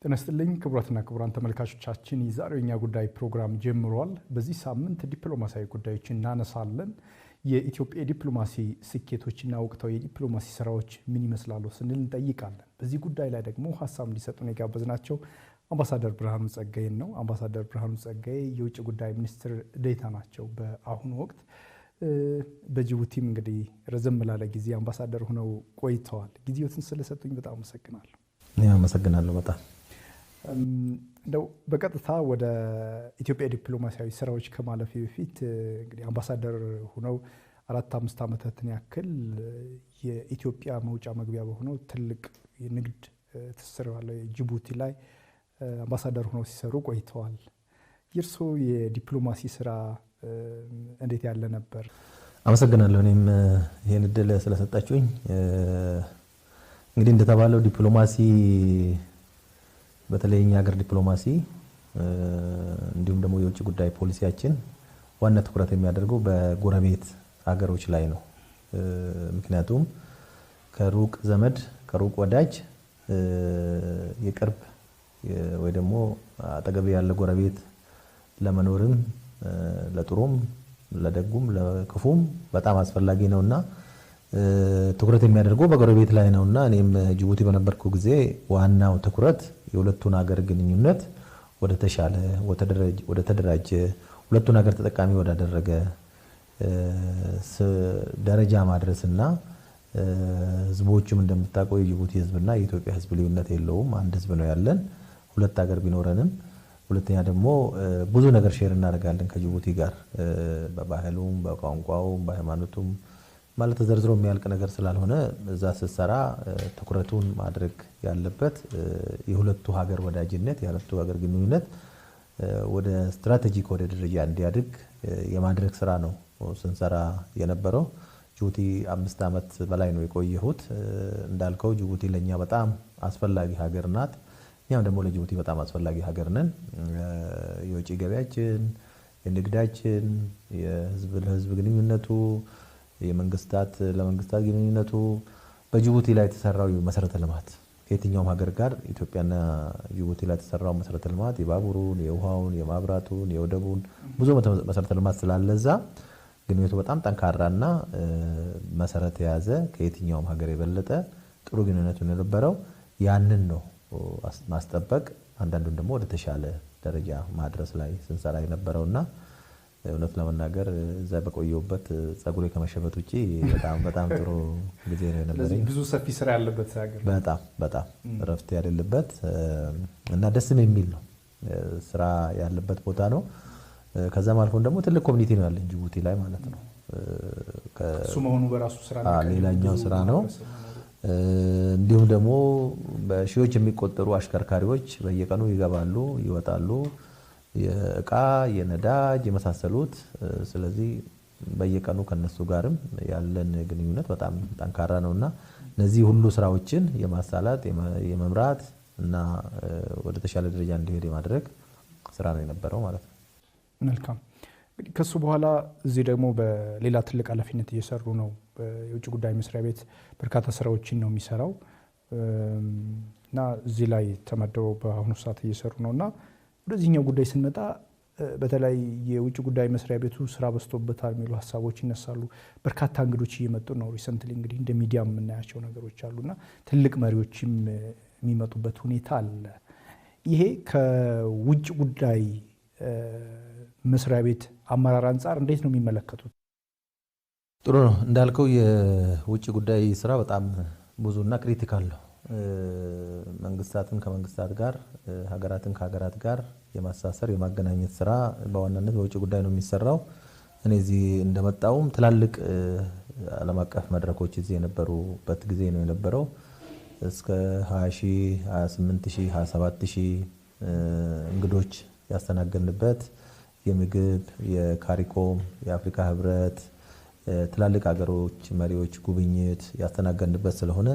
ጤና ይስጥልኝ ክቡራትና ክቡራን ተመልካቾቻችን የዛሬኛ ጉዳይ ፕሮግራም ጀምሯል። በዚህ ሳምንት ዲፕሎማሲያዊ ጉዳዮችን እናነሳለን። የኢትዮጵያ ዲፕሎማሲ ስኬቶችና ወቅታዊ የዲፕሎማሲ ስራዎች ምን ይመስላሉ ስንል እንጠይቃለን። በዚህ ጉዳይ ላይ ደግሞ ሀሳብ እንዲሰጡን የጋበዝናቸው አምባሳደር ብርሃኑ ጸጋዬን ነው። አምባሳደር ብርሃኑ ጸጋዬ የውጭ ጉዳይ ሚኒስትር ዴኤታ ናቸው በአሁኑ ወቅት። በጅቡቲም እንግዲህ ረዘም ላለ ጊዜ አምባሳደር ሆነው ቆይተዋል። ጊዜዎትን ስለሰጡኝ በጣም አመሰግናለሁ። አመሰግናለሁ በጣም እንደው በቀጥታ ወደ ኢትዮጵያ ዲፕሎማሲያዊ ስራዎች ከማለፌ በፊት እንግዲህ አምባሳደር ሆነው 4-5 ዓመታትን ያክል የኢትዮጵያ መውጫ መግቢያ በሆነው ትልቅ የንግድ ትስስር ያለው ጅቡቲ ላይ አምባሳደር ሆነው ሲሰሩ ቆይተዋል። የእርስዎ የዲፕሎማሲ ስራ እንዴት ያለ ነበር? አመሰግናለሁ። እኔም ይሄን እድል ስለሰጣችሁኝ እንግዲህ እንደተባለው ዲፕሎማሲ በተለይ የኛ ሀገር ዲፕሎማሲ እንዲሁም ደግሞ የውጭ ጉዳይ ፖሊሲያችን ዋና ትኩረት የሚያደርገው በጎረቤት ሀገሮች ላይ ነው። ምክንያቱም ከሩቅ ዘመድ ከሩቅ ወዳጅ የቅርብ ወይ ደግሞ አጠገብ ያለ ጎረቤት ለመኖርም ለጥሩም ለደጉም ለክፉም በጣም አስፈላጊ ነውና ትኩረት የሚያደርገው በጎረቤት ላይ ነውና እኔም ጅቡቲ በነበርኩ ጊዜ ዋናው ትኩረት የሁለቱን ሀገር ግንኙነት ወደ ተሻለ ወደ ተደራጀ ሁለቱን ሀገር ተጠቃሚ ወዳደረገ ደረጃ ማድረስና ህዝቦቹም እንደምታውቀው የጅቡቲ ህዝብና የኢትዮጵያ ህዝብ ልዩነት የለውም። አንድ ህዝብ ነው ያለን። ሁለት ሀገር ቢኖረንም ሁለተኛ ደግሞ ብዙ ነገር ሼር እናደርጋለን ከጅቡቲ ጋር በባህሉም በቋንቋውም በሃይማኖቱም ማለት ተዘርዝሮ የሚያልቅ ነገር ስላልሆነ እዛ ስትሰራ ትኩረቱን ማድረግ ያለበት የሁለቱ ሀገር ወዳጅነት የሁለቱ ሀገር ግንኙነት ወደ ስትራቴጂክ ወደ ደረጃ እንዲያድግ የማድረግ ስራ ነው ስንሰራ የነበረው። ጅቡቲ 5 ዓመት በላይ ነው የቆየሁት። እንዳልከው ጅቡቲ ለኛ በጣም አስፈላጊ ሀገር ናት። እኛም ደግሞ ለጅቡቲ በጣም አስፈላጊ ሀገር ነን። የውጭ ገበያችን፣ የንግዳችን፣ የህዝብ ለህዝብ ግንኙነቱ፣ የመንግስታት ለመንግስታት ግንኙነቱ በጅቡቲ ላይ የተሰራው መሰረተ ልማት ከየትኛውም ሀገር ጋር ኢትዮጵያና ጅቡቲ ላይ የተሰራው መሰረተ ልማት የባቡሩን፣ የውሃውን፣ የማብራቱን፣ የወደቡን ብዙ መሰረተ ልማት ስላለዛ ግንኙነቱ በጣም ጠንካራና መሰረት የያዘ ከየትኛውም ሀገር የበለጠ ጥሩ ግንኙነት የነበረው ያንን ነው ማስጠበቅ አንዳንዱን ደግሞ ወደ ተሻለ ደረጃ ማድረስ ላይ ስንሰራ የነበረውና እውነት ለመናገር እዛ በቆየሁበት ጸጉሬ ከመሸበት ውጪ በጣም ጥሩ ጊዜ ነው የነበረኝ። ብዙ ሰፊ ስራ ያለበት ሀገር በጣም ረፍት ያለበት እና ደስም የሚል ነው ስራ ያለበት ቦታ ነው። ከዛም አልፎ ደግሞ ትልቅ ኮሚኒቲ ነው ያለን ጅቡቲ ላይ ማለት ነው። እሱ መሆኑ በራሱ ስራ ነው ሌላኛው ስራ ነው። እንዲሁም ደግሞ በሺዎች የሚቆጠሩ አሽከርካሪዎች በየቀኑ ይገባሉ ይወጣሉ፣ የእቃ የነዳጅ የመሳሰሉት። ስለዚህ በየቀኑ ከነሱ ጋርም ያለን ግንኙነት በጣም ጠንካራ ነውና እነዚህ ሁሉ ስራዎችን የማሳላት የመምራት እና ወደ ተሻለ ደረጃ እንዲሄድ የማድረግ ስራ ነው የነበረው ማለት ነው። መልካም። እንግዲህ ከሱ በኋላ እዚህ ደግሞ በሌላ ትልቅ ኃላፊነት እየሰሩ ነው። የውጭ ጉዳይ መስሪያ ቤት በርካታ ስራዎችን ነው የሚሰራው እና እዚህ ላይ ተመደበው በአሁኑ ሰዓት እየሰሩ ነውና ወደዚህኛው ጉዳይ ስንመጣ በተለይ የውጭ ጉዳይ መስሪያ ቤቱ ስራ በዝቶበታል የሚሉ ሀሳቦች ይነሳሉ። በርካታ እንግዶች እየመጡ ነው። ሪሰንትሊ እንግዲህ እንደ ሚዲያ የምናያቸው ነገሮች አሉና ትልቅ መሪዎችም የሚመጡበት ሁኔታ አለ። ይሄ ከውጭ ጉዳይ መስሪያ ቤት አመራር አንጻር እንዴት ነው የሚመለከቱት? ጥሩ ነው እንዳልከው የውጭ ጉዳይ ስራ በጣም ብዙና ክሪቲካል ነው። መንግስታትን ከመንግስታት ጋር ሀገራትን ከሀገራት ጋር የማሳሰር የማገናኘት ስራ በዋናነት በውጭ ጉዳይ ነው የሚሰራው። እኔ እዚህ እንደመጣውም ትላልቅ ዓለም አቀፍ መድረኮች እዚህ የነበሩበት ጊዜ ነው የነበረው። እስከ 20,000 28,000 27,000 እንግዶች ያስተናገድንበት የምግብ የካሪኮም የአፍሪካ ህብረት ትላልቅ ሀገሮች መሪዎች ጉብኝት ያስተናገድንበት ስለሆነ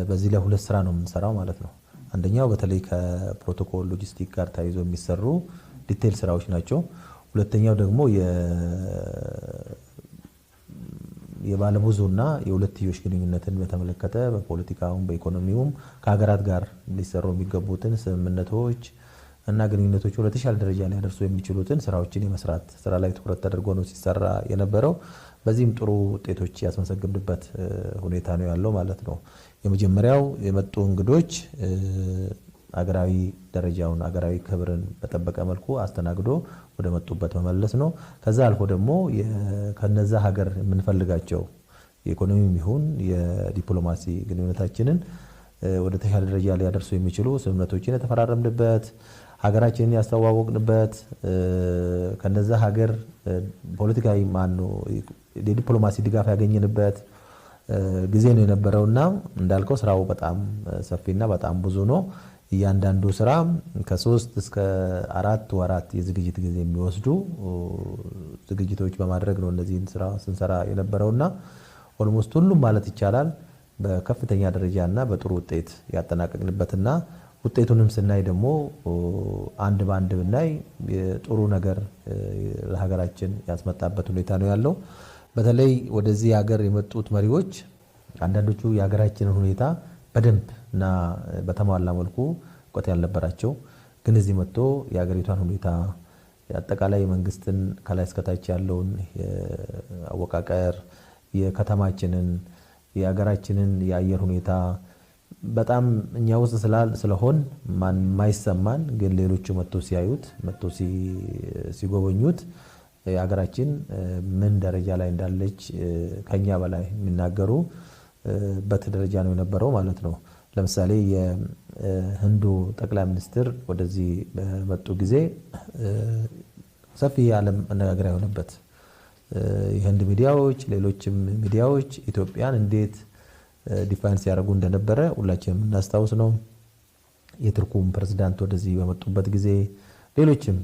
በዚህ ላይ ሁለት ስራ ነው የምንሰራው ማለት ነው። አንደኛው በተለይ ከፕሮቶኮል ሎጂስቲክ ጋር ተያይዞ የሚሰሩ ዲቴል ስራዎች ናቸው። ሁለተኛው ደግሞ የባለብዙና የሁለትዮሽ ግንኙነትን በተመለከተ በፖለቲካውም በኢኮኖሚውም ከሀገራት ጋር ሊሰሩ የሚገቡትን ስምምነቶች እና ግንኙነቶች ወደ ተሻለ ደረጃ ሊያደርሱ የሚችሉትን ስራዎችን የመስራት ስራ ላይ ትኩረት ተደርጎ ነው ሲሰራ የነበረው። በዚህም ጥሩ ውጤቶች ያስመሰግንበት ሁኔታ ነው ያለው ማለት ነው። የመጀመሪያው የመጡ እንግዶች አገራዊ ደረጃውን አገራዊ ክብርን በጠበቀ መልኩ አስተናግዶ ወደ መጡበት መመለስ ነው። ከዛ አልፎ ደግሞ ከነዛ ሀገር የምንፈልጋቸው የኢኮኖሚም ይሁን የዲፕሎማሲ ግንኙነታችንን ወደ ተሻለ ደረጃ ሊያደርሱ የሚችሉ ስምምነቶችን የተፈራረምንበት ሀገራችንን ያስተዋወቅንበት ከነዛ ሀገር ፖለቲካዊ የዲፕሎማሲ ድጋፍ ያገኘንበት ጊዜ ነው የነበረውና እንዳልከው ስራው በጣም ሰፊና በጣም ብዙ ነው። እያንዳንዱ ስራ ከ3 እስከ 4 ወራት የዝግጅት ጊዜ የሚወስዱ ዝግጅቶች በማድረግ ነው እነዚህን ስራ ስንሰራ የነበረውና ኦልሞስት ሁሉም ማለት ይቻላል በከፍተኛ ደረጃና በጥሩ ውጤት ያጠናቀቅንበትና ውጤቱንም ስናይ ደግሞ አንድ ባንድ ብናይ ጥሩ ነገር ለሀገራችን ያስመጣበት ሁኔታ ነው ያለው። በተለይ ወደዚህ ሀገር የመጡት መሪዎች አንዳንዶቹ የሀገራችንን ሁኔታ በደንብ እና በተሟላ መልኩ እውቀት ያልነበራቸው ግን እዚህ መጥቶ የሀገሪቷን ሁኔታ አጠቃላይ መንግስትን ከላይ እስከታች ያለውን አወቃቀር የከተማችንን የሀገራችንን የአየር ሁኔታ በጣም እኛ ውስጥ ስለሆን ማይሰማን ግን ሌሎቹ መጥቶ ሲያዩት መጥቶ ሲጎበኙት የሀገራችን ምን ደረጃ ላይ እንዳለች ከኛ በላይ የሚናገሩ በት ደረጃ ነው የነበረው ማለት ነው። ለምሳሌ የህንዱ ጠቅላይ ሚኒስትር ወደዚህ በመጡ ጊዜ ሰፊ ዓለም መነጋገሪያ የሆነበት የህንድ ሚዲያዎች ሌሎችም ሚዲያዎች ኢትዮጵያን እንዴት ዲፋይን ሲያደርጉ እንደነበረ ሁላችንም እናስታውስ ነው። የቱርኩም ፕሬዝዳንት ወደዚህ በመጡበት ጊዜ ሌሎችም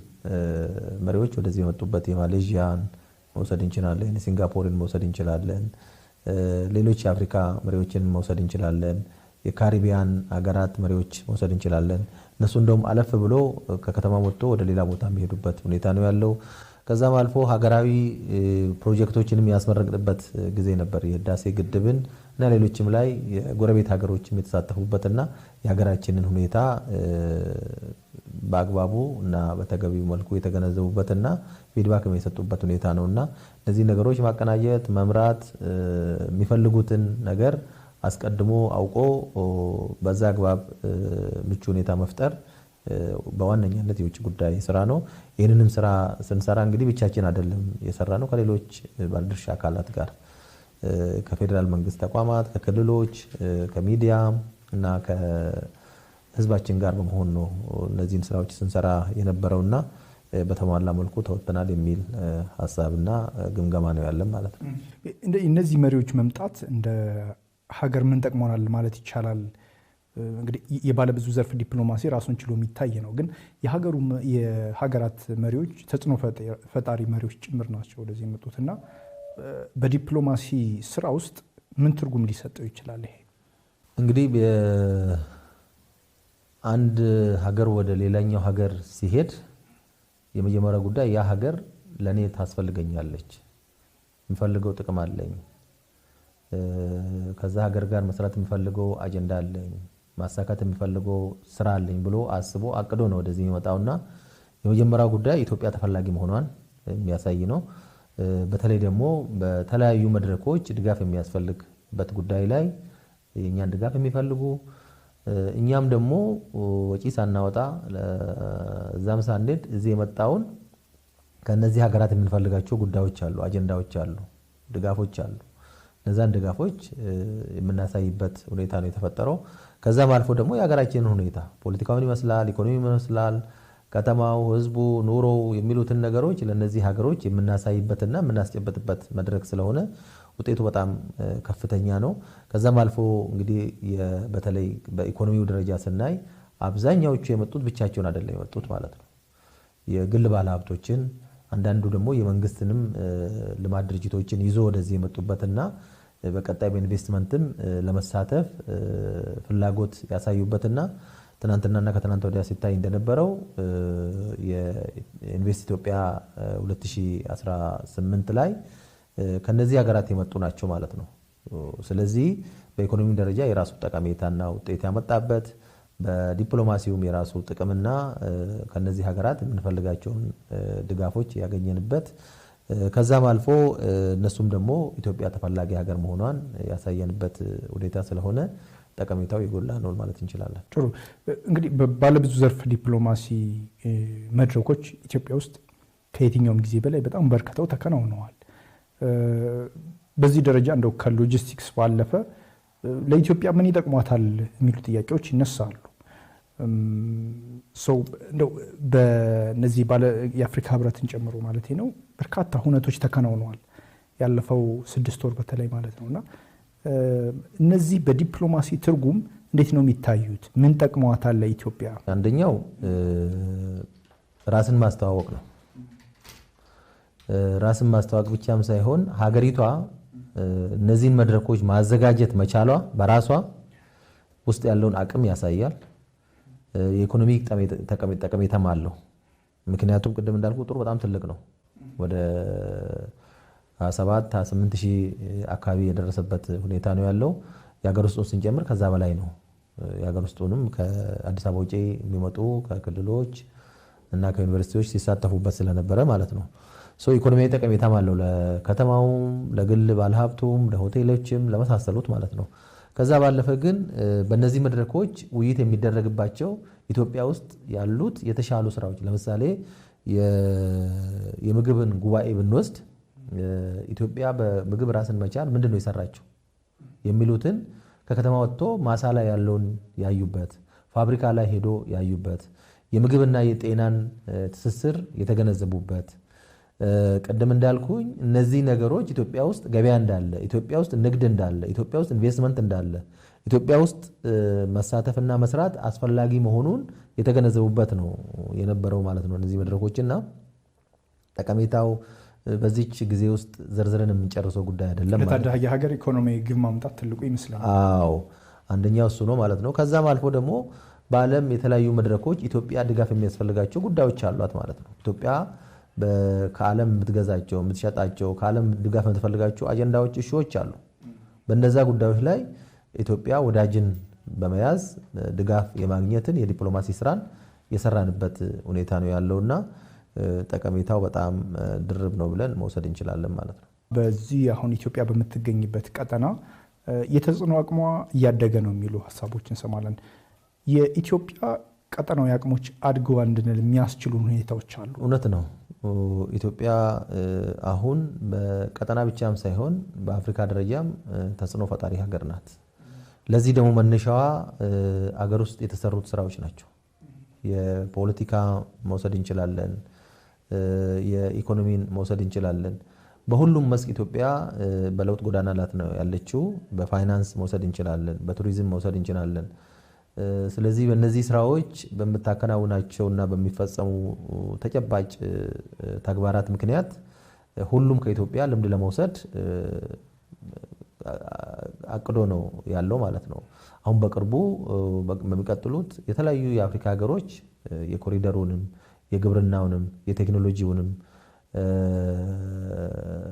መሪዎች ወደዚህ በመጡበት የማሌዥያን መውሰድ እንችላለን፣ የሲንጋፖርን መውሰድ እንችላለን፣ ሌሎች የአፍሪካ መሪዎችን መውሰድ እንችላለን፣ የካሪቢያን ሀገራት መሪዎች መውሰድ እንችላለን። እነሱ እንደውም አለፍ ብሎ ከከተማ ወጥቶ ወደ ሌላ ቦታ የሚሄዱበት ሁኔታ ነው ያለው። ከዛም አልፎ ሀገራዊ ፕሮጀክቶችንም ያስመረቅንበት ጊዜ ነበር። የህዳሴ ግድብን እና ሌሎችም ላይ የጎረቤት ሀገሮችም የተሳተፉበትና የሀገራችንን ሁኔታ በአግባቡ እና በተገቢው መልኩ የተገነዘቡበትና ፊድባክ የሰጡበት ሁኔታ ነውና እነዚህ ነገሮች ማቀናጀት መምራት የሚፈልጉትን ነገር አስቀድሞ አውቆ በዛ አግባብ ምቹ ሁኔታ መፍጠር በዋነኛነት የውጭ ጉዳይ ስራ ነው። ይህንንም ስራ ስንሰራ እንግዲህ ብቻችን አይደለም የሰራ ነው። ከሌሎች ባለድርሻ አካላት ጋር ከፌደራል መንግስት ተቋማት፣ ከክልሎች፣ ከሚዲያ እና ከህዝባችን ጋር በመሆን ነው እነዚህን ስራዎች ስንሰራ የነበረውና በተሟላ መልኩ ተወጥተናል የሚል ሐሳብና ግምገማ ነው ያለን ማለት ነው። እነዚህ መሪዎች መምጣት እንደ ሀገር ምን ጠቅሞናል ማለት ይቻላል? እንግዲህ የባለብዙ ዘርፍ ዲፕሎማሲ ራሱን ችሎ የሚታይ ነው። ግን የሀገራት መሪዎች ተጽዕኖ ፈጣሪ መሪዎች ጭምር ናቸው ወደዚህ የመጡትና በዲፕሎማሲ ስራ ውስጥ ምን ትርጉም ሊሰጠው ይችላል? ይሄ እንግዲህ አንድ ሀገር ወደ ሌላኛው ሀገር ሲሄድ የመጀመሪያ ጉዳይ ያ ሀገር ለኔ ታስፈልገኛለች፣ የምፈልገው ጥቅም አለኝ፣ ከዛ ሀገር ጋር መስራት የምፈልገው አጀንዳ አለኝ፣ ማሳካት የምፈልገው ስራ አለኝ ብሎ አስቦ አቅዶ ነው ወደዚህ የሚመጣውና የመጀመሪያው ጉዳይ ኢትዮጵያ ተፈላጊ መሆኗን የሚያሳይ ነው። በተለይ ደግሞ በተለያዩ መድረኮች ድጋፍ የሚያስፈልግበት ጉዳይ ላይ የኛን ድጋፍ የሚፈልጉ እኛም ደግሞ ወጪ ሳናወጣ እዛም ሳንሄድ እዚህ የመጣውን ከነዚህ ሀገራት የምንፈልጋቸው ጉዳዮች አሉ፣ አጀንዳዎች አሉ፣ ድጋፎች አሉ። እነዛን ድጋፎች የምናሳይበት ሁኔታ ነው የተፈጠረው። ከዛም አልፎ ደግሞ የሀገራችንን ሁኔታ ፖለቲካውን ይመስላል፣ ኢኮኖሚ ይመስላል፣ ከተማው፣ ህዝቡ፣ ኑሮ የሚሉትን ነገሮች ለነዚህ ሀገሮች የምናሳይበትና የምናስጨበጥበት መድረክ ስለሆነ ውጤቱ በጣም ከፍተኛ ነው። ከዛም አልፎ እንግዲህ በተለይ በኢኮኖሚው ደረጃ ስናይ አብዛኛዎቹ የመጡት ብቻቸውን አይደለም የመጡት ማለት ነው። የግል ባለሀብቶችን አንዳንዱ ደግሞ የመንግስትንም ልማት ድርጅቶችን ይዞ ወደዚህ የመጡበትና በቀጣይ በኢንቨስትመንትም ለመሳተፍ ፍላጎት ያሳዩበትና ትናንትናና ከትናንት ወዲያ ሲታይ እንደነበረው የኢንቨስት ኢትዮጵያ 2018 ላይ ከነዚህ ሀገራት የመጡ ናቸው ማለት ነው። ስለዚህ በኢኮኖሚ ደረጃ የራሱ ጠቀሜታና ውጤት ያመጣበት በዲፕሎማሲውም የራሱ ጥቅምና ከነዚህ ሀገራት የምንፈልጋቸውን ድጋፎች ያገኘንበት ከዛም አልፎ እነሱም ደግሞ ኢትዮጵያ ተፈላጊ ሀገር መሆኗን ያሳየንበት ሁኔታ ስለሆነ ጠቀሜታው የጎላ ነው ማለት እንችላለን። ጥሩ እንግዲህ በባለብዙ ዘርፍ ዲፕሎማሲ መድረኮች ኢትዮጵያ ውስጥ ከየትኛውም ጊዜ በላይ በጣም በርክተው ተከናውነዋል። በዚህ ደረጃ እንደው ከሎጂስቲክስ ባለፈ ለኢትዮጵያ ምን ይጠቅሟታል የሚሉ ጥያቄዎች ይነሳሉ። እንደው በነዚህ የአፍሪካ ህብረትን ጨምሮ ማለት ነው በርካታ ሁነቶች ተከናውነዋል ያለፈው 6 ወር በተለይ ማለት ነውና እነዚህ በዲፕሎማሲ ትርጉም እንዴት ነው የሚታዩት? ምን ጠቅሟታል ለኢትዮጵያ? አንደኛው ራስን ማስተዋወቅ ነው። ራስን ማስተዋወቅ ብቻም ሳይሆን ሀገሪቷ እነዚህን መድረኮች ማዘጋጀት መቻሏ በራሷ ውስጥ ያለውን አቅም ያሳያል። የኢኮኖሚ ጠቀሜታም አለው። ምክንያቱም ቅድም እንዳልኩ ቁጥሩ በጣም ትልቅ ነው። ወደ 27-28 ሺህ አካባቢ የደረሰበት ሁኔታ ነው ያለው። የሀገር ውስጡን ስንጨምር ከዛ በላይ ነው። የሀገር ውስጡንም ከአዲስ አበባ ውጪ የሚመጡ ከክልሎች እና ከዩኒቨርሲቲዎች ሲሳተፉበት ስለነበረ ማለት ነው። ኢኮኖሚያዊ ጠቀሜታም አለው ለከተማውም፣ ለግል ባለሀብቱም፣ ለሆቴሎችም ለመሳሰሉት ማለት ነው። ከዛ ባለፈ ግን በእነዚህ መድረኮች ውይይት የሚደረግባቸው ኢትዮጵያ ውስጥ ያሉት የተሻሉ ስራዎች ለምሳሌ የምግብን ጉባኤ ብንወስድ ኢትዮጵያ በምግብ ራስን መቻል ምንድነው የሰራችው የሚሉትን ከከተማ ወጥቶ ማሳ ላይ ያለውን ያዩበት፣ ፋብሪካ ላይ ሄዶ ያዩበት፣ የምግብና የጤናን ትስስር የተገነዘቡበት ቅድም እንዳልኩኝ እነዚህ ነገሮች ኢትዮጵያ ውስጥ ገበያ እንዳለ፣ ኢትዮጵያ ውስጥ ንግድ እንዳለ፣ ኢትዮጵያ ውስጥ ኢንቨስትመንት እንዳለ፣ ኢትዮጵያ ውስጥ መሳተፍና መስራት አስፈላጊ መሆኑን የተገነዘቡበት ነው የነበረው ማለት ነው እነዚህ መድረኮችና ጠቀሜታው በዚች ጊዜ ውስጥ ዘርዝረን የምንጨርሰው ጉዳይ አይደለም ማለት ነው። ለታዳጊ ሀገር ኢኮኖሚ ግብ ማምጣት ትልቁ ይመስላል። አዎ አንደኛው እሱ ነው ማለት ነው። ከዛም አልፎ ደግሞ በዓለም የተለያዩ መድረኮች ኢትዮጵያ ድጋፍ የሚያስፈልጋቸው ጉዳዮች አሏት ማለት ነው። ኢትዮጵያ ከዓለም የምትገዛቸው የምትሸጣቸው ከዓለም ድጋፍ የምትፈልጋቸው አጀንዳዎች እሺዎች አሉ። በእነዛ ጉዳዮች ላይ ኢትዮጵያ ወዳጅን በመያዝ ድጋፍ የማግኘትን የዲፕሎማሲ ስራን የሰራንበት ሁኔታ ነው ያለውና ጠቀሜታው በጣም ድርብ ነው ብለን መውሰድ እንችላለን ማለት ነው። በዚህ አሁን ኢትዮጵያ በምትገኝበት ቀጠና የተጽዕኖ አቅሟ እያደገ ነው የሚሉ ሀሳቦች እንሰማለን። የኢትዮጵያ ቀጠናዊ አቅሞች አድገው እንድንል የሚያስችሉ ሁኔታዎች አሉ? እውነት ነው። ኢትዮጵያ አሁን በቀጠና ብቻም ሳይሆን በአፍሪካ ደረጃም ተጽዕኖ ፈጣሪ ሀገር ናት። ለዚህ ደግሞ መነሻዋ አገር ውስጥ የተሰሩት ስራዎች ናቸው። የፖለቲካ መውሰድ እንችላለን፣ የኢኮኖሚን መውሰድ እንችላለን። በሁሉም መስክ ኢትዮጵያ በለውጥ ጎዳና ላይ ነው ያለችው። በፋይናንስ መውሰድ እንችላለን፣ በቱሪዝም መውሰድ እንችላለን። ስለዚህ በእነዚህ ስራዎች በምታከናውናቸውና በሚፈጸሙ ተጨባጭ ተግባራት ምክንያት ሁሉም ከኢትዮጵያ ልምድ ለመውሰድ አቅዶ ነው ያለው ማለት ነው። አሁን በቅርቡ በሚቀጥሉት የተለያዩ የአፍሪካ ሀገሮች የኮሪደሩንም የግብርናውንም የቴክኖሎጂውንም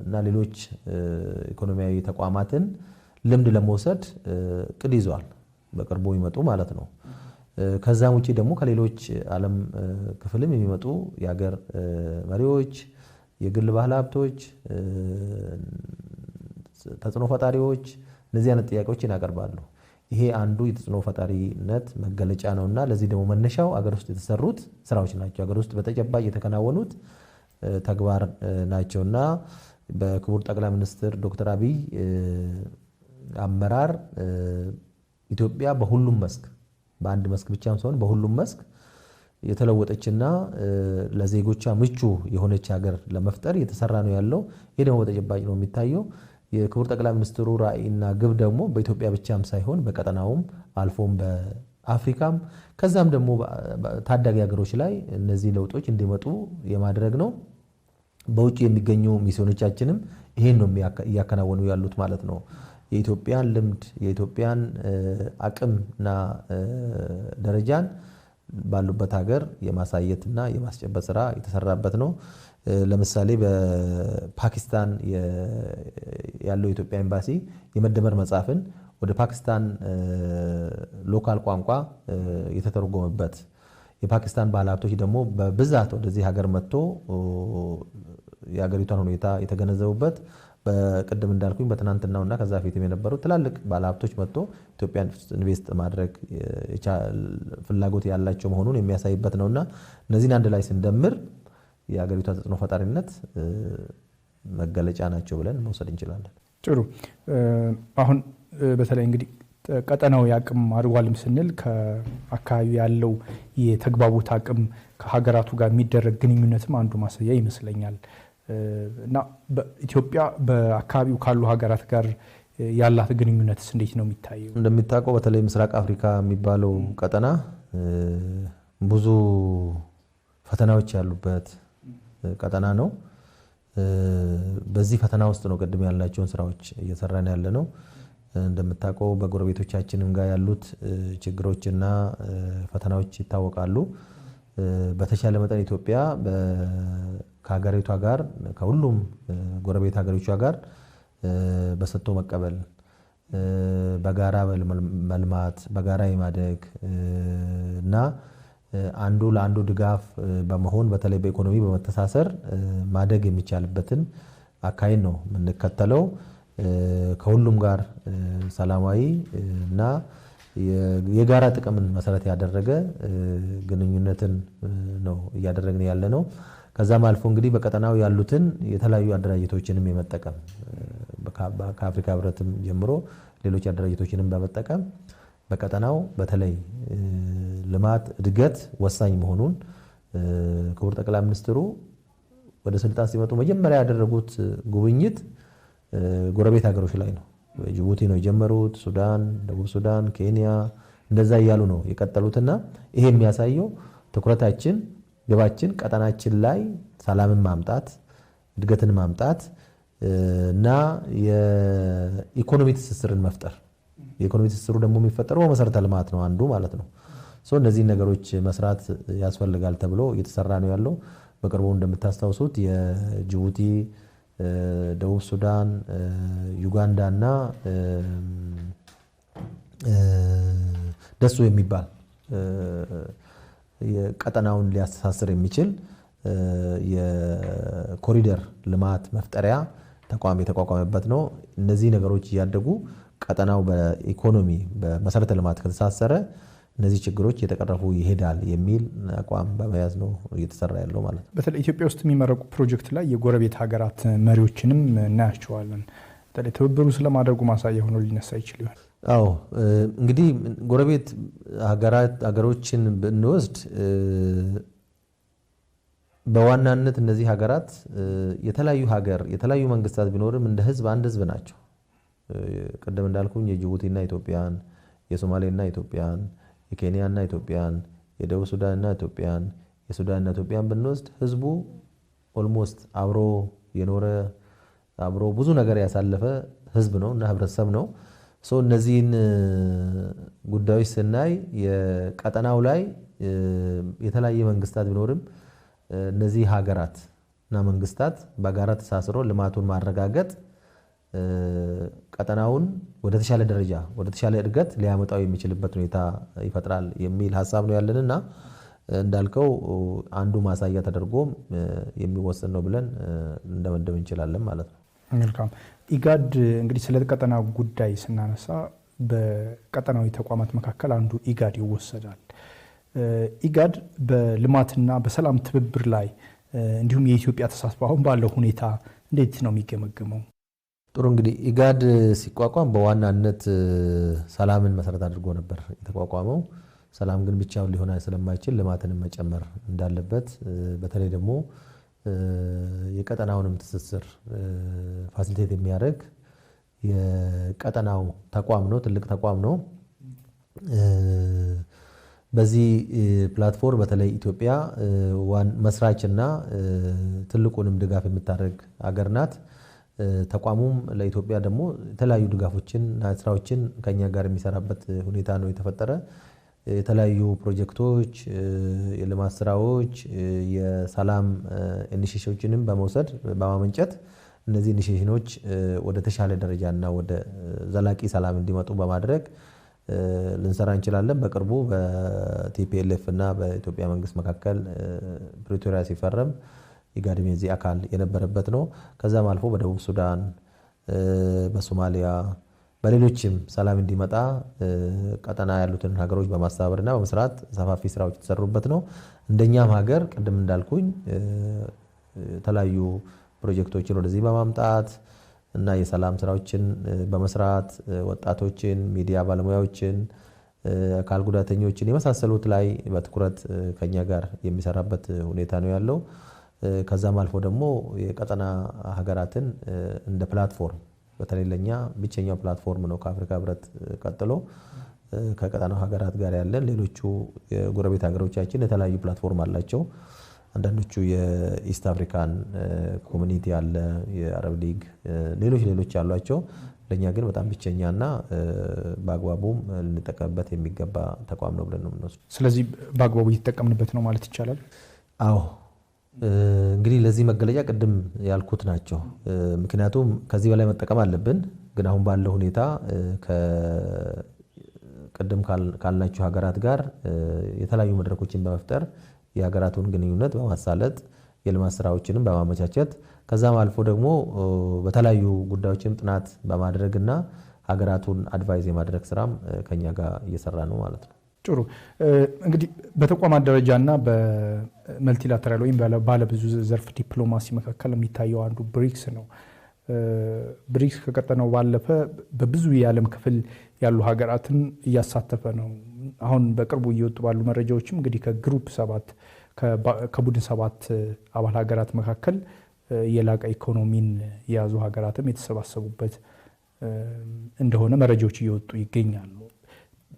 እና ሌሎች ኢኮኖሚያዊ ተቋማትን ልምድ ለመውሰድ እቅድ ይዘዋል። በቅርቡ ይመጡ ማለት ነው። ከዛም ውጪ ደግሞ ከሌሎች ዓለም ክፍልም የሚመጡ የሀገር መሪዎች፣ የግል ባለሀብቶች፣ ተጽዕኖ ፈጣሪዎች እነዚህ አይነት ጥያቄዎችን ያቀርባሉ። ይሄ አንዱ የተጽዕኖ ፈጣሪነት መገለጫ ነውና ለዚህ ደግሞ መነሻው አገር ውስጥ የተሰሩት ስራዎች ናቸው። አገር ውስጥ በተጨባጭ የተከናወኑት ተግባር ናቸውና በክቡር ጠቅላይ ሚኒስትር ዶክተር አብይ አመራር ኢትዮጵያ በሁሉም መስክ በአንድ መስክ ብቻም ሳይሆን በሁሉም መስክ የተለወጠችና ለዜጎቿ ምቹ የሆነች ሀገር ለመፍጠር እየተሰራ ነው ያለው። ይሄ ደግሞ በተጨባጭ ነው የሚታየው። የክቡር ጠቅላይ ሚኒስትሩ ራዕይና ግብ ደግሞ በኢትዮጵያ ብቻም ሳይሆን በቀጠናውም አልፎም በአፍሪካም ከዛም ደግሞ ታዳጊ ሀገሮች ላይ እነዚህ ለውጦች እንዲመጡ የማድረግ ነው። በውጭ የሚገኙ ሚስዮኖቻችንም ይሄን ነው እያከናወኑ ያሉት ማለት ነው። የኢትዮጵያን ልምድ የኢትዮጵያን አቅምና ደረጃን ባሉበት ሀገር የማሳየትና የማስጨበጥ ስራ የተሰራበት ነው። ለምሳሌ በፓኪስታን ያለው የኢትዮጵያ ኤምባሲ የመደመር መጽሐፍን ወደ ፓኪስታን ሎካል ቋንቋ የተተረጎመበት የፓኪስታን ባለሀብቶች ደግሞ በብዛት ወደዚህ ሀገር መጥቶ የሀገሪቷን ሁኔታ የተገነዘቡበት በቅድም እንዳልኩኝ በትናንትናውና ከዛ ፊትም የነበሩ ትላልቅ ባለሀብቶች መጥቶ ኢትዮጵያን ኢንቨስት ማድረግ ፍላጎት ያላቸው መሆኑን የሚያሳይበት ነውና እነዚህን አንድ ላይ ስንደምር የሀገሪቷ ተጽዕኖ ፈጣሪነት መገለጫ ናቸው ብለን መውሰድ እንችላለን። ጥሩ። አሁን በተለይ እንግዲህ ቀጠናው ያቅም አድጓልም ስንል ከአካባቢ ያለው የተግባቦት አቅም ከሀገራቱ ጋር የሚደረግ ግንኙነትም አንዱ ማሳያ ይመስለኛል እና በኢትዮጵያ በአካባቢው ካሉ ሀገራት ጋር ያላት ግንኙነትስ እንዴት ነው የሚታየው? እንደሚታወቀው በተለይ ምስራቅ አፍሪካ የሚባለው ቀጠና ብዙ ፈተናዎች ያሉበት ቀጠና ነው። በዚህ ፈተና ውስጥ ነው ቀድም ያላቸውን ስራዎች እየሰራን ያለ ነው። እንደምታውቀው በጎረቤቶቻችንም ጋር ያሉት ችግሮችና ፈተናዎች ይታወቃሉ። በተሻለ መጠን ኢትዮጵያ ከሀገሪቷ ጋር ከሁሉም ጎረቤት ሀገሮቿ ጋር በሰጥቶ መቀበል በጋራ መልማት በጋራ የማደግ እና አንዱ ለአንዱ ድጋፍ በመሆን በተለይ በኢኮኖሚ በመተሳሰር ማደግ የሚቻልበትን አካሄድ ነው የምንከተለው። ከሁሉም ጋር ሰላማዊ እና የጋራ ጥቅምን መሰረት ያደረገ ግንኙነትን ነው እያደረግን ያለ ነው። ከዛም አልፎ እንግዲህ በቀጠናው ያሉትን የተለያዩ አደራጀቶችንም የመጠቀም ከአፍሪካ ህብረትም ጀምሮ ሌሎች አደራጀቶችንም በመጠቀም በቀጠናው በተለይ ልማት እድገት ወሳኝ መሆኑን ክቡር ጠቅላይ ሚኒስትሩ ወደ ስልጣን ሲመጡ መጀመሪያ ያደረጉት ጉብኝት ጎረቤት ሀገሮች ላይ ነው። ጅቡቲ ነው የጀመሩት፣ ሱዳን፣ ደቡብ ሱዳን፣ ኬንያ እንደዛ እያሉ ነው የቀጠሉትና ይሄ የሚያሳየው ትኩረታችን ግባችን ቀጠናችን ላይ ሰላምን ማምጣት እድገትን ማምጣት እና የኢኮኖሚ ትስስርን መፍጠር። የኢኮኖሚ ትስስሩ ደግሞ የሚፈጠረው በመሰረተ ልማት ነው አንዱ ማለት ነው። እነዚህ ነገሮች መስራት ያስፈልጋል ተብሎ እየተሰራ ነው ያለው። በቅርቡ እንደምታስታውሱት የጅቡቲ፣ ደቡብ ሱዳን፣ ዩጋንዳ እና ደሱ የሚባል የቀጠናውን ሊያስተሳስር የሚችል የኮሪደር ልማት መፍጠሪያ ተቋም የተቋቋመበት ነው። እነዚህ ነገሮች እያደጉ ቀጠናው በኢኮኖሚ በመሰረተ ልማት ከተሳሰረ እነዚህ ችግሮች እየተቀረፉ ይሄዳል የሚል አቋም በመያዝ ነው እየተሰራ ያለው ማለት ነው። በተለይ ኢትዮጵያ ውስጥ የሚመረቁ ፕሮጀክት ላይ የጎረቤት ሀገራት መሪዎችንም እናያቸዋለን። በተለይ ትብብሩ ስለማድረጉ ማሳያ ሆኖ ሊነሳ ይችል ይሆን? አዎ እንግዲህ ጎረቤት ሀገሮችን ብንወስድ በዋናነት እነዚህ ሀገራት የተለያዩ መንግስታት ቢኖርም እንደ ህዝብ አንድ ህዝብ ናቸው። ቀደም እንዳልኩኝ የጅቡቲና ኢትዮጵያን፣ የሶማሌና ኢትዮጵያን፣ የኬንያና ኢትዮጵያን፣ የደቡብ ሱዳንና ኢትዮጵያን፣ የሱዳንና ኢትዮጵያን ብንወስድ ህዝቡ ኦልሞስት አብሮ የኖረ አብሮ ብዙ ነገር ያሳለፈ ህዝብ ነው እና ህብረተሰብ ነው። እነዚህን ጉዳዮች ስናይ የቀጠናው ላይ የተለያየ መንግስታት ቢኖርም እነዚህ ሀገራት እና መንግስታት በጋራ ተሳስሮ ልማቱን ማረጋገጥ ቀጠናውን ወደ ተሻለ ደረጃ ወደ ተሻለ እድገት ሊያመጣው የሚችልበት ሁኔታ ይፈጥራል የሚል ሐሳብ ነው ያለንና እንዳልከው አንዱ ማሳያ ተደርጎ የሚወሰን ነው ብለን እንደመደብ እንችላለን ማለት ነው። መልካም። ኢጋድ እንግዲህ ስለ ቀጠናው ጉዳይ ስናነሳ በቀጠናዊ ተቋማት መካከል አንዱ ኢጋድ ይወሰዳል። ኢጋድ በልማትና በሰላም ትብብር ላይ እንዲሁም የኢትዮጵያ ተሳትፎ አሁን ባለው ሁኔታ እንዴት ነው የሚገመገመው? ጥሩ እንግዲህ ኢጋድ ሲቋቋም በዋናነት ሰላምን መሰረት አድርጎ ነበር የተቋቋመው። ሰላም ግን ብቻውን ሊሆን ስለማይችል ልማትን መጨመር እንዳለበት በተለይ ደግሞ የቀጠናውንም ትስስር ፋሲሊቴት የሚያደርግ የቀጠናው ተቋም ነው፣ ትልቅ ተቋም ነው። በዚህ ፕላትፎርም በተለይ ኢትዮጵያ መስራችና ትልቁንም ድጋፍ የምታደርግ ሀገር ናት። ተቋሙም ለኢትዮጵያ ደግሞ የተለያዩ ድጋፎችን እና ስራዎችን ከኛ ጋር የሚሰራበት ሁኔታ ነው የተፈጠረ። የተለያዩ ፕሮጀክቶች፣ የልማት ስራዎች፣ የሰላም ኢኒሺዬቲቮችንም በመውሰድ በማመንጨት እነዚህ ኢኒሺዬቲቮች ወደ ተሻለ ደረጃና ወደ ዘላቂ ሰላም እንዲመጡ በማድረግ ልንሰራ እንችላለን። በቅርቡ በቲፒኤልኤፍ እና በኢትዮጵያ መንግስት መካከል ፕሪቶሪያ ሲፈረም ኢጋድም የዚህ አካል የነበረበት ነው። ከዛም አልፎ በደቡብ ሱዳን፣ በሶማሊያ፣ በሌሎችም ሰላም እንዲመጣ ቀጠና ያሉትን ሀገሮች በማስተባበርና በመስራት ሰፋፊ ስራዎች የተሰሩበት ነው። እንደኛም ሀገር ቅድም እንዳልኩኝ የተለያዩ ፕሮጀክቶችን ወደዚህ በማምጣት እና የሰላም ስራዎችን በመስራት ወጣቶችን፣ ሚዲያ ባለሙያዎችን፣ አካል ጉዳተኞችን የመሳሰሉት ላይ በትኩረት ከኛ ጋር የሚሰራበት ሁኔታ ነው ያለው። ከዛም አልፎ ደግሞ የቀጠና ሀገራትን እንደ ፕላትፎርም በተለይ ለኛ ብቸኛው ፕላትፎርም ነው ከአፍሪካ ህብረት ቀጥሎ ከቀጠናው ሀገራት ጋር ያለን። ሌሎቹ የጎረቤት ሀገሮቻችን የተለያዩ ፕላትፎርም አላቸው። አንዳንዶቹ የኢስት አፍሪካን ኮሚኒቲ አለ፣ የአረብ ሊግ፣ ሌሎች አሏቸው። ለኛ ግን በጣም ብቸኛና በአግባቡም ልንጠቀምበት የሚገባ ተቋም ነው ብለን ነው የምንወስደው። ስለዚህ በአግባቡ እየተጠቀምንበት ነው ማለት ይቻላል? አዎ። እንግዲህ ለዚህ መገለጫ ቅድም ያልኩት ናቸው። ምክንያቱም ከዚህ በላይ መጠቀም አለብን። ግን አሁን ባለው ሁኔታ ቅድም ካልናቸው ሀገራት ጋር የተለያዩ መድረኮችን በመፍጠር የሀገራቱን ግንኙነት በማሳለጥ የልማት ስራዎችንም በማመቻቸት ከዛም አልፎ ደግሞ በተለያዩ ጉዳዮችም ጥናት በማድረግና ሀገራቱን አድቫይዝ የማድረግ ስራም ከኛ ጋር እየሰራ ነው ማለት ነው። ጥሩ። እንግዲህ በተቋማት ደረጃና በመልቲላተራል ወይም ባለብዙ ዘርፍ ዲፕሎማሲ መካከል የሚታየው አንዱ ብሪክስ ነው። ብሪክስ ከቀጠናው ባለፈ በብዙ የዓለም ክፍል ያሉ ሀገራትን እያሳተፈ ነው። አሁን በቅርቡ እየወጡ ባሉ መረጃዎችም እንግዲህ ከግሩፕ 7 ከቡድን 7 አባል ሀገራት መካከል የላቀ ኢኮኖሚን የያዙ ሀገራትም የተሰባሰቡበት እንደሆነ መረጃዎች እየወጡ ይገኛሉ።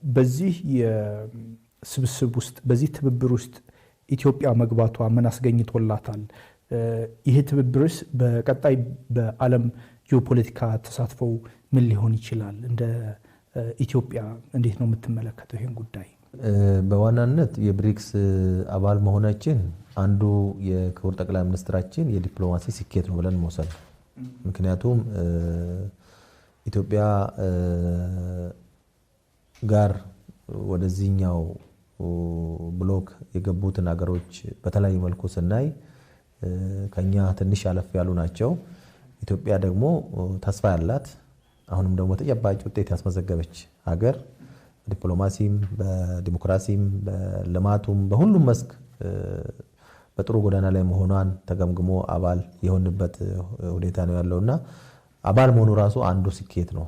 በዚህ የስብስብ ውስጥ በዚህ ትብብር ውስጥ ኢትዮጵያ መግባቷ ምን አስገኝቶላታል? ይሄ ትብብርስ በቀጣይ በዓለም ጂኦፖለቲካ ተሳትፎው ምን ሊሆን ይችላል? እንደ ኢትዮጵያ እንዴት ነው የምትመለከተው ይህን ጉዳይ? በዋናነት የብሪክስ አባል መሆናችን አንዱ የክቡር ጠቅላይ ሚኒስትራችን የዲፕሎማሲ ስኬት ነው ብለን መውሰድ። ምክንያቱም ኢትዮጵያ ጋር ወደዚህኛው ብሎክ የገቡትን ሀገሮች በተለያዩ መልኩ ስናይ ከኛ ትንሽ አለፍ ያሉ ናቸው። ኢትዮጵያ ደግሞ ተስፋ ያላት አሁንም ደግሞ ተጨባጭ ውጤት ያስመዘገበች ሀገር በዲፕሎማሲም፣ በዲሞክራሲም፣ በልማቱም በሁሉም መስክ በጥሩ ጎዳና ላይ መሆኗን ተገምግሞ አባል የሆንበት ሁኔታ ነው ያለውና አባል መሆኑ ራሱ አንዱ ስኬት ነው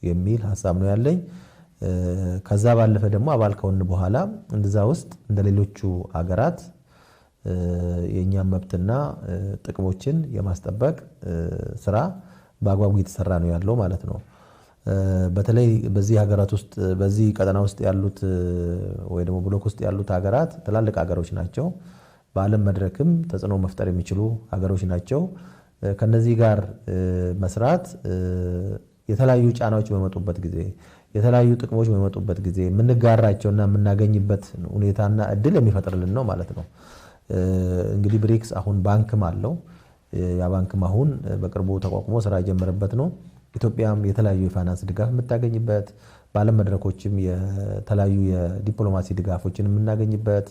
የሚል ሀሳብ ነው ያለኝ። ከዛ ባለፈ ደግሞ አባል ከሆን በኋላ እንደዛ ውስጥ እንደሌሎቹ ሀገራት የኛም መብትና ጥቅሞችን የማስጠበቅ ስራ በአግባቡ እየተሰራ ነው ያለው ማለት ነው። በተለይ በዚህ ሀገራት ውስጥ በዚህ ቀጠና ውስጥ ያሉት ወይ ደግሞ ብሎክ ውስጥ ያሉት ሀገራት ትላልቅ ሀገሮች ናቸው። በዓለም መድረክም ተጽዕኖ መፍጠር የሚችሉ ሀገሮች ናቸው። ከነዚህ ጋር መስራት የተለያዩ ጫናዎች በመጡበት ጊዜ፣ የተለያዩ ጥቅሞች በመጡበት ጊዜ የምንጋራቸውና የምናገኝበት ሁኔታና እድል የሚፈጥርልን ነው ማለት ነው። እንግዲህ ብሪክስ አሁን ባንክም አለው። ያ ባንክም አሁን በቅርቡ ተቋቁሞ ስራ የጀመረበት ነው። ኢትዮጵያም የተለያዩ የፋይናንስ ድጋፍ የምታገኝበት፣ በዓለም መድረኮችም የተለያዩ የዲፕሎማሲ ድጋፎችን የምናገኝበት፣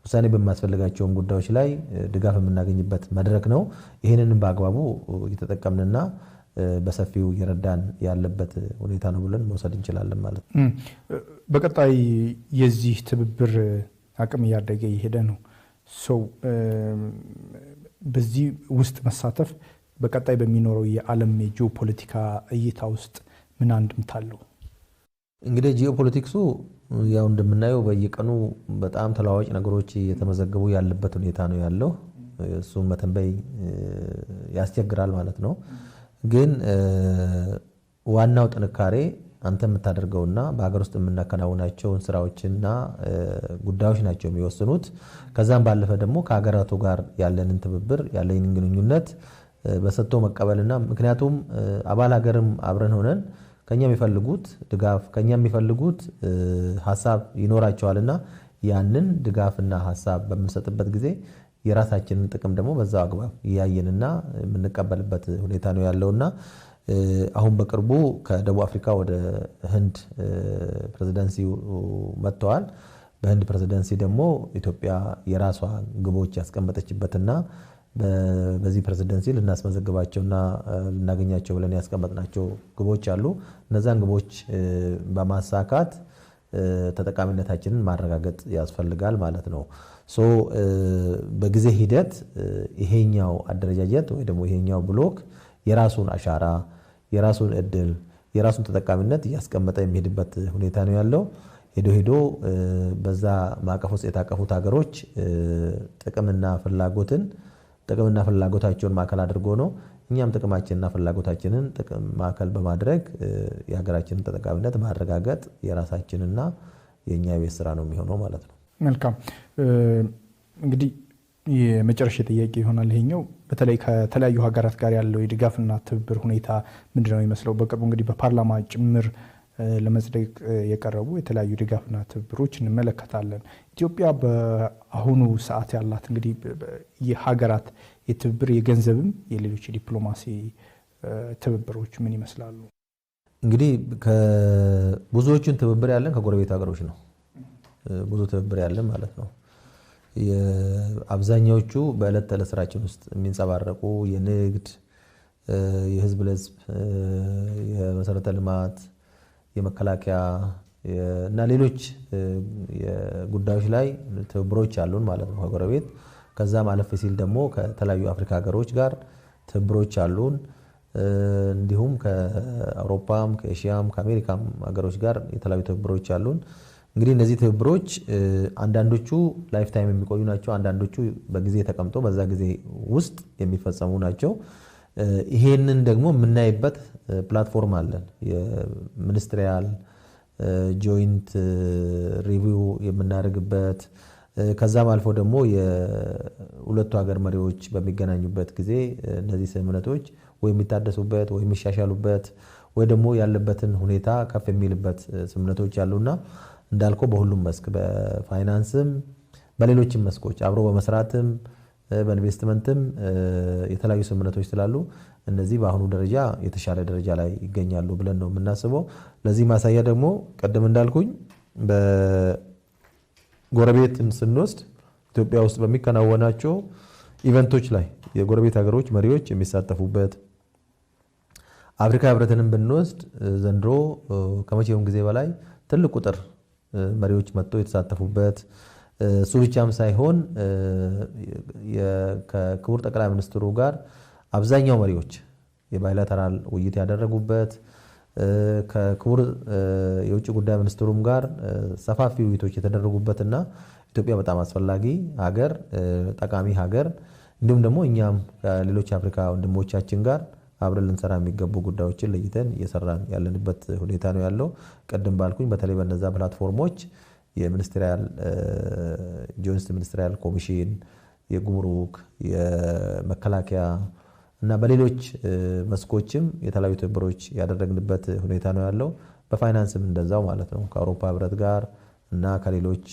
ውሳኔ በሚያስፈልጋቸውም ጉዳዮች ላይ ድጋፍ የምናገኝበት መድረክ ነው። ይህንንም በአግባቡ እየተጠቀምንና በሰፊው እየረዳን ያለበት ሁኔታ ነው ብለን መውሰድ እንችላለን ማለት ነው። በቀጣይ የዚህ ትብብር አቅም እያደገ እየሄደ ነው። ሰው በዚህ ውስጥ መሳተፍ በቀጣይ በሚኖረው የዓለም የጂኦፖለቲካ እይታ ውስጥ ምን አንድምታ አለው? እንግዲህ ጂኦፖለቲክሱ ያው እንደምናየው በየቀኑ በጣም ተለዋዋጭ ነገሮች እየተመዘገቡ ያለበት ሁኔታ ነው ያለው። እሱም መተንበይ ያስቸግራል ማለት ነው። ግን ዋናው ጥንካሬ አንተ የምታደርገውና በሀገር ውስጥ የምናከናውናቸውን ስራዎችና ጉዳዮች ናቸው የሚወስኑት። ከዛም ባለፈ ደግሞ ከሀገራቱ ጋር ያለንን ትብብር ያለንን ግንኙነት በሰጥቶ መቀበልና ምክንያቱም አባል ሀገርም አብረን ሆነን ከኛ የሚፈልጉት ድጋፍ ከኛ የሚፈልጉት ሐሳብ ይኖራቸዋልና ያንን ድጋፍና ሐሳብ በምንሰጥበት ጊዜ የራሳችንን ጥቅም ደግሞ በዛው አግባብ ያየንና የምንቀበልበት ሁኔታ ነው ያለውና አሁን በቅርቡ ከደቡብ አፍሪካ ወደ ህንድ ፕሬዝዳንሲ መጥተዋል። በህንድ ፕሬዝዳንሲ ደግሞ ኢትዮጵያ የራሷ ግቦች ያስቀመጠችበትና በዚህ ፕሬዝዳንሲ ልናስመዘግባቸውና ልናገኛቸው ብለን ያስቀመጥናቸው ግቦች አሉ። እነዛን ግቦች በማሳካት ተጠቃሚነታችንን ማረጋገጥ ያስፈልጋል ማለት ነው። በጊዜ ሂደት ይሄኛው አደረጃጀት ወይ ደግሞ ይሄኛው ብሎክ የራሱን አሻራ የራሱን እድል የራሱን ተጠቃሚነት እያስቀመጠ የሚሄድበት ሁኔታ ነው ያለው። ሄዶ በዛ ማዕቀፍ ውስጥ የታቀፉት ሀገሮች ጥቅምና ፍላጎታቸውን ማዕከል አድርጎ ነው እኛም ጥቅማችንና ፍላጎታችንን ጥቅም ማዕከል በማድረግ የሀገራችንን ተጠቃሚነት ማረጋገጥ የራሳችንና የኛ የቤት ስራ ነው የሚሆነው ማለት ነው። መልካም እንግዲህ የመጨረሻ ጥያቄ ይሆናል ይሄኛው በተለይ ከተለያዩ ሀገራት ጋር ያለው የድጋፍና ትብብር ሁኔታ ምንድነው የሚመስለው? በቅርቡ እንግዲህ በፓርላማ ጭምር ለመጽደቅ የቀረቡ የተለያዩ ድጋፍና ትብብሮች እንመለከታለን። ኢትዮጵያ በአሁኑ ሰዓት ያላት እንግዲህ የሀገራት የትብብር የገንዘብም የሌሎች የዲፕሎማሲ ትብብሮች ምን ይመስላሉ? እንግዲህ ብዙዎችን ትብብር ያለን ከጎረቤት ሀገሮች ነው። ብዙ ትብብር ያለን ማለት ነው። አብዛኛዎቹ በዕለት ተዕለት ስራችን ውስጥ የሚንጸባረቁ የንግድ የህዝብ ለህዝብ የመሰረተ ልማት የመከላከያ እና ሌሎች ጉዳዮች ላይ ትብብሮች አሉን ማለት ነው ከጎረቤት። ከዛም አለፍ ሲል ደግሞ ከተለያዩ አፍሪካ ሀገሮች ጋር ትብብሮች አሉን። እንዲሁም ከአውሮፓም ከኤሽያም ከአሜሪካም ሀገሮች ጋር የተለያዩ ትብብሮች አሉን። እንግዲህ እነዚህ ትብብሮች አንዳንዶቹ ላይፍ ታይም የሚቆዩ ናቸው። አንዳንዶቹ በጊዜ ተቀምጦ በዛ ጊዜ ውስጥ የሚፈጸሙ ናቸው። ይሄንን ደግሞ የምናይበት ፕላትፎርም አለን። የሚኒስትሪያል ጆይንት ሪቪው የምናደርግበት ከዛም አልፎ ደግሞ የሁለቱ ሀገር መሪዎች በሚገናኙበት ጊዜ እነዚህ ስምምነቶች ወይ የሚታደሱበት ወይ የሚሻሻሉበት ወይ ደግሞ ያለበትን ሁኔታ ከፍ የሚልበት ስምምነቶች አሉና እንዳልከው በሁሉም መስክ በፋይናንስም በሌሎችም መስኮች አብሮ በመስራትም በኢንቨስትመንትም የተለያዩ ስምምነቶች ስላሉ እነዚህ በአሁኑ ደረጃ የተሻለ ደረጃ ላይ ይገኛሉ ብለን ነው የምናስበው። ለዚህ ማሳያ ደግሞ ቀደም እንዳልኩኝ በጎረቤትን ስንወስድ ኢትዮጵያ ውስጥ በሚከናወናቸው ኢቨንቶች ላይ የጎረቤት ሀገሮች መሪዎች የሚሳተፉበት አፍሪካ ህብረትንም ብንወስድ ዘንድሮ ከመቼውም ጊዜ በላይ ትልቅ ቁጥር መሪዎች መጥተው የተሳተፉበት እሱ ብቻም ሳይሆን ከክቡር ጠቅላይ ሚኒስትሩ ጋር አብዛኛው መሪዎች የባይላተራል ውይይት ያደረጉበት ከክቡር የውጭ ጉዳይ ሚኒስትሩም ጋር ሰፋፊ ውይይቶች የተደረጉበትና ኢትዮጵያ በጣም አስፈላጊ ሀገር ጠቃሚ ሀገር እንዲሁም ደግሞ እኛም ከሌሎች አፍሪካ ወንድሞቻችን ጋር አብረን ልንሰራ የሚገቡ ጉዳዮችን ለይተን እየሰራን ያለንበት ሁኔታ ነው ያለው። ቀደም ባልኩኝ በተለይ በነዛ ፕላትፎርሞች የሚኒስትሪያል ጆይንት ሚኒስትሪያል ኮሚሽን የጉምሩክ የመከላከያ እና በሌሎች መስኮችም የተለያዩ ትብብሮች ያደረግንበት ሁኔታ ነው ያለው። በፋይናንስም እንደዛው ማለት ነው ከአውሮፓ ህብረት ጋር እና ከሌሎች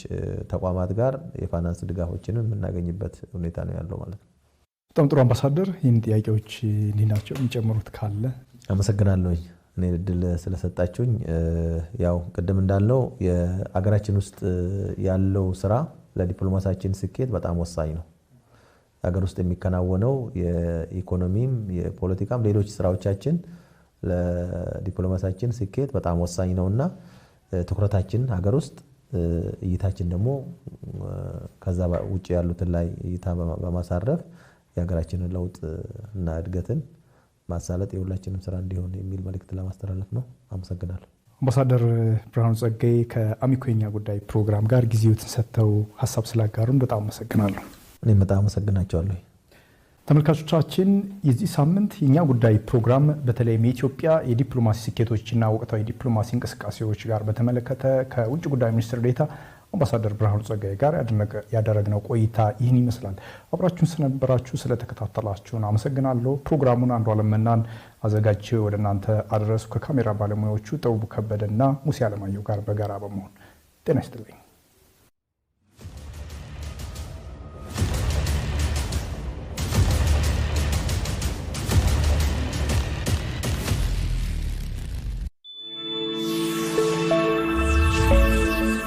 ተቋማት ጋር የፋይናንስ ድጋፎችንም የምናገኝበት ሁኔታ ነው ያለው ማለት ነው። በጣም ጥሩ አምባሳደር፣ ይህን ጥያቄዎች እንዲህ ናቸው። የሚጨምሩት ካለ? አመሰግናለሁ እኔ እድል ስለሰጣችሁኝ። ያው ቅድም እንዳልነው የአገራችን ውስጥ ያለው ስራ ለዲፕሎማሲያችን ስኬት በጣም ወሳኝ ነው። ሀገር ውስጥ የሚከናወነው የኢኮኖሚም የፖለቲካም ሌሎች ስራዎቻችን ለዲፕሎማሲያችን ስኬት በጣም ወሳኝ ነውና ትኩረታችን ሀገር ውስጥ እይታችን ደግሞ ከዛ ውጭ ያሉትን ላይ እይታ በማሳረፍ የሀገራችንን ለውጥ እና እድገትን ማሳለጥ የሁላችንም ስራ እንዲሆን የሚል መልእክት ለማስተላለፍ ነው። አመሰግናለሁ። አምባሳደር ብርሃኑ ጸጋዬ ከአሚኮ የኛ ጉዳይ ፕሮግራም ጋር ጊዜዎትን ሰጥተው ሀሳብ ስላጋሩን በጣም አመሰግናለሁ። እኔም በጣም አመሰግናቸዋለሁ። ተመልካቾቻችን የዚህ ሳምንት የኛ ጉዳይ ፕሮግራም በተለይም የኢትዮጵያ የዲፕሎማሲ ስኬቶችና ወቅታዊ ዲፕሎማሲ እንቅስቃሴዎች ጋር በተመለከተ ከውጭ ጉዳይ ሚኒስትር ዴኤታ አምባሳደር ብርሃኑ ጸጋዬ ጋር ያደረግነው ቆይታ ይህን ይመስላል። አብራችሁን ስለነበራችሁ ስለተከታተላችሁን አመሰግናለሁ። ፕሮግራሙን አንዷለም መናን አዘጋጅቼ ወደ እናንተ አድረሱ ከካሜራ ባለሙያዎቹ ጥበቡ ከበደና ሙሴ አለማየሁ ጋር በጋራ በመሆን ጤና ይስጥልኝ።